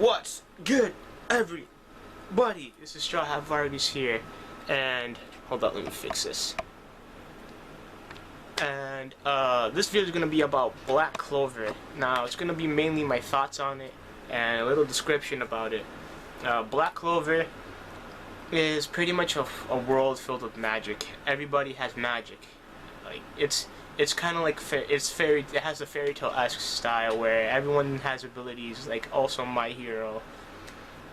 What's good, everybody? This is Straw Hat Vargas here, and hold on, let me fix this. And this video is gonna be about Black Clover. Now, it's gonna be mainly my thoughts on it and a little description about it. Black Clover is pretty much a world filled with magic. Everybody has magic. Like it's kind of like it has a fairy tale-esque style where everyone has abilities, like also My Hero.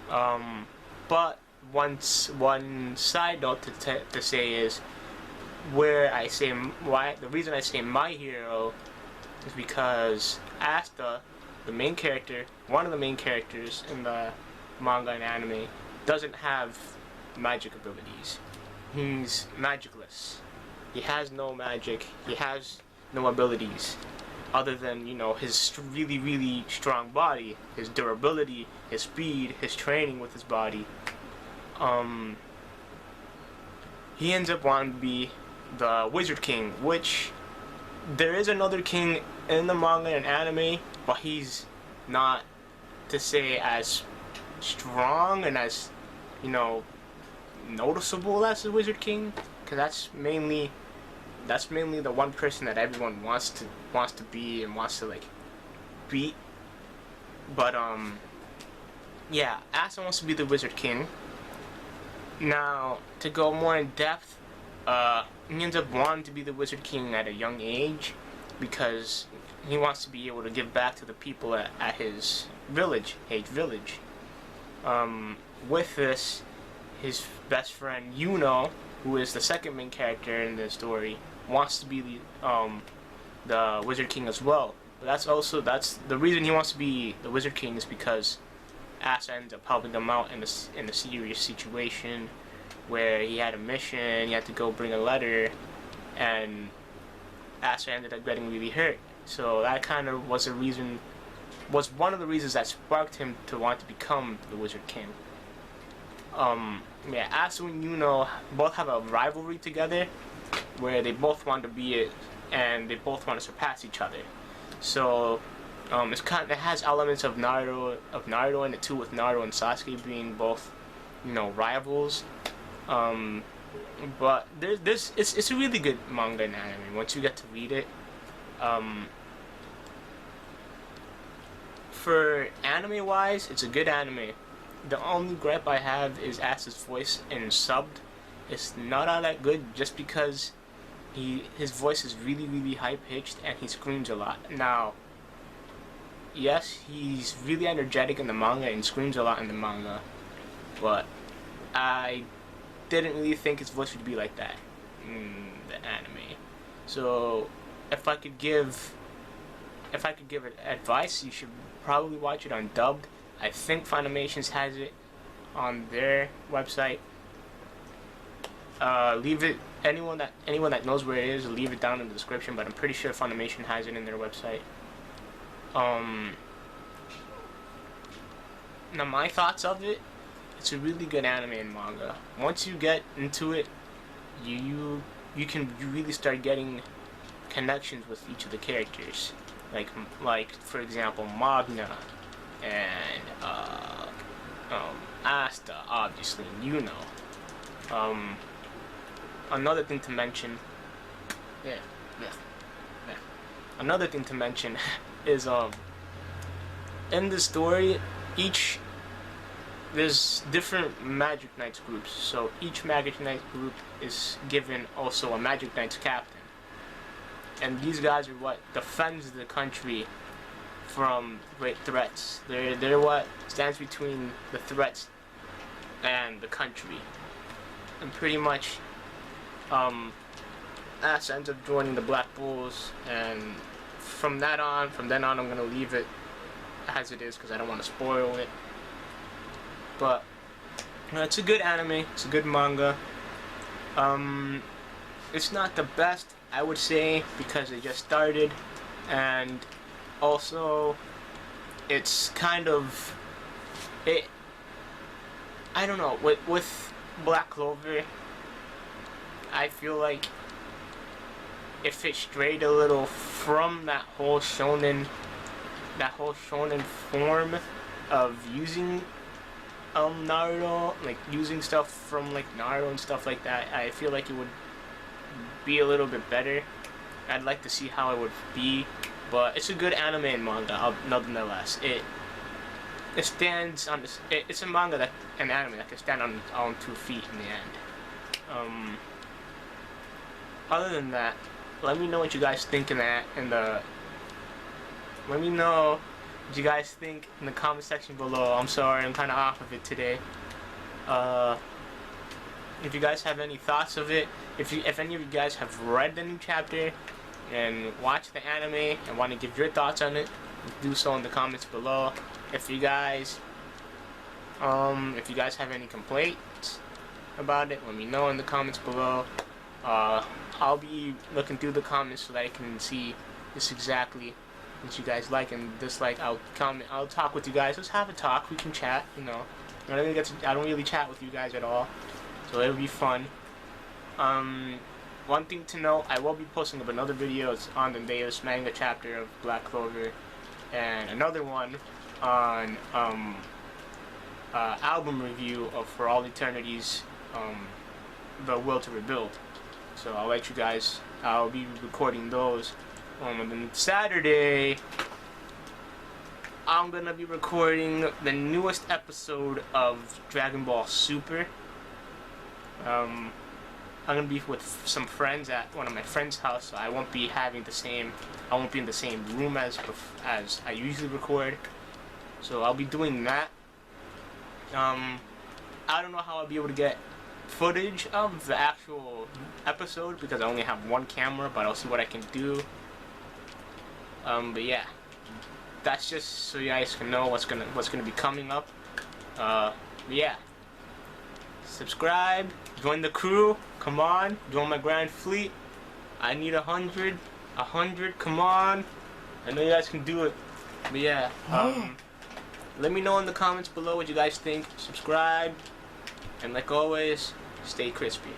But one side note to say is the reason I say My Hero is because Asta, the main character, one of the main characters in the manga and anime, doesn't have magic abilities. He's magicless. He has no magic. He has no abilities other than, you know, his really strong body, his durability, his speed, his training with his body. He ends up wanting to be the Wizard King, which there is another king in the manga and anime, but he's not, to say, as strong and as, you know, noticeable as the Wizard King, because that's mainly the one person that everyone wants to be and wants to like beat. But yeah, Asa wants to be the Wizard King. Now, to go more in depth, he ends up wanting to be the Wizard King at a young age because he wants to be able to give back to the people at his village. With this, his best friend Yuno, who is the second main character in the story, wants to be the Wizard King as well. But that's the reason he wants to be the Wizard King is because Asa ends up helping him out in a serious situation where he had a mission, he had to go bring a letter, and Asa ended up getting really hurt. So that kind of was one of the reasons that sparked him to want to become the Wizard King. Yeah, Asa and Yuno both have a rivalry together where they both want to be it and they both want to surpass each other. So it has elements of Naruto in it too, with Naruto and Sasuke being both, you know, rivals. But it's a really good manga and anime once you get to read it. For anime wise, it's a good anime. The only gripe I have is Asa's voice in subbed. It's not all that good just because his voice is really high pitched and he screams a lot. Now, yes, he's really energetic in the manga and screams a lot in the manga, but I didn't really think his voice would be like that in the anime. So if I could give it advice, you should probably watch it on dubbed. I think Funimations has it on their website. Anyone that knows where it is, leave it down in the description, but I'm pretty sure Funimation has it in their website. Now my thoughts of it, it's a really good anime and manga. Once you get into it, you really start getting connections with each of the characters. Like for example, Magna and Asta, obviously, and Yuno. Another thing to mention, another thing to mention is in the story, there's different Magic Knights groups. So each Magic Knight group is given also a Magic Knights captain, and these guys are what defends the country from great threats. They're what stands between the threats and the country. And pretty much, Asa ends up joining the Black Bulls, and from then on, I'm gonna leave it as it is because I don't want to spoil it. But it's a good anime. It's a good manga. It's not the best, I would say, because it just started, and also it's kind of I don't know, with Black Clover, I feel like if it strayed a little from that whole shonen form, of using Naruto, like using stuff from like Naruto and stuff like that. I feel like it would be a little bit better. I'd like to see how it would be, but it's a good anime and manga nonetheless. It stands on this. It's a manga that an anime that can stand on its own 2 feet in the end. Other than that, let me know what you guys think let me know what you guys think in the comment section below. I'm sorry, I'm kind of off of it today. If you guys have any thoughts of it, if any of you guys have read the new chapter and watched the anime and want to give your thoughts on it, do so in the comments below. If you guys have any complaints about it, let me know in the comments below. I'll be looking through the comments so that I can see just exactly what you guys like and dislike. I'll talk with you guys. Let's have a talk. We can chat. You know, I don't really chat with you guys at all, so it'll be fun. One thing to note, I will be posting up another video. It's on the latest manga chapter of Black Clover, and another one on album review of For All Eternity's The Will to Rebuild. So I'll let you guys. I'll be recording those. And then Saturday, I'm gonna be recording the newest episode of Dragon Ball Super. I'm gonna be with some friends at one of my friends' house, so I won't be in the same room as I usually record. So I'll be doing that. I don't know how I'll be able to get footage of the actual episode because I only have one camera, but I'll see what I can do. But yeah, that's just so you guys can know what's gonna be coming up. Yeah, subscribe, join the crew. Come on, join my grand fleet. I need 100. Come on. I know you guys can do it. But yeah, let me know in the comments below what you guys think. Subscribe, and like always, stay crispy.